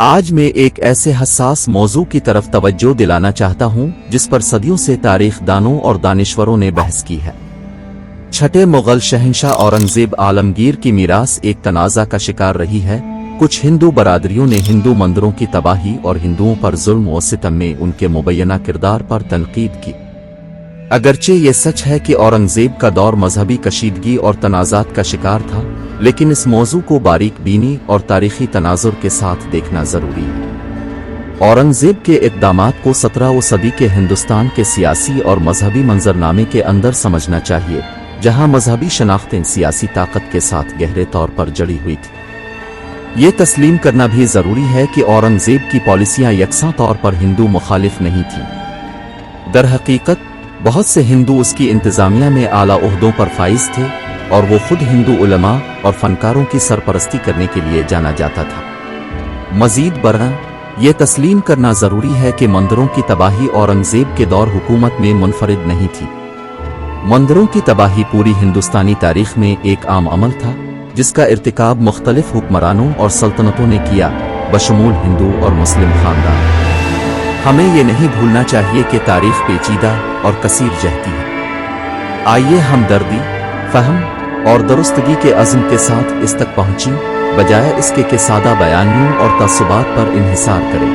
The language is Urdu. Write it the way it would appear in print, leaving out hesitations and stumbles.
آج میں ایک ایسے حساس موضوع کی طرف توجہ دلانا چاہتا ہوں جس پر صدیوں سے تاریخ دانوں اور دانشوروں نے بحث کی ہے۔ چھٹے مغل شہنشاہ اورنگزیب عالمگیر کی میراث ایک تنازع کا شکار رہی ہے۔ کچھ ہندو برادریوں نے ہندو مندروں کی تباہی اور ہندوؤں پر ظلم و ستم میں ان کے مبینہ کردار پر تنقید کی۔ اگرچہ یہ سچ ہے کہ اورنگزیب کا دور مذہبی کشیدگی اور تنازعات کا شکار تھا، لیکن اس موضوع کو باریک بینی اور تاریخی تناظر کے ساتھ دیکھنا ضروری ہے۔ اورنگزیب کے اقدامات کو 17ویں صدی کے ہندوستان کے سیاسی اور مذہبی منظرنامے کے اندر سمجھنا چاہیے، جہاں مذہبی شناختیں سیاسی طاقت کے ساتھ گہرے طور پر جڑی ہوئی تھیں۔ یہ تسلیم کرنا بھی ضروری ہے کہ اورنگزیب کی پالیسیاں یکساں طور پر ہندو مخالف نہیں تھیں۔ در حقیقت بہت سے ہندو اس کی انتظامیہ میں اعلیٰ عہدوں پر فائز تھے، اور وہ خود ہندو علماء اور فنکاروں کی سرپرستی کرنے کے لیے جانا جاتا تھا۔ مزید برآں یہ تسلیم کرنا ضروری ہے کہ مندروں کی تباہی اورنگزیب کے دور حکومت میں منفرد نہیں تھی۔ مندروں کی تباہی پوری ہندوستانی تاریخ میں ایک عام عمل تھا، جس کا ارتکاب مختلف حکمرانوں اور سلطنتوں نے کیا، بشمول ہندو اور مسلم خاندان۔ ہمیں یہ نہیں بھولنا چاہیے کہ تاریخ پیچیدہ اور کثیر جہتی ہے۔ آئیے ہمدردی، فہم اور درستگی کے عزم کے ساتھ اس تک پہنچیں، بجائے اس کے کہ سادہ بیانیوں اور تعصبات پر انحصار کریں۔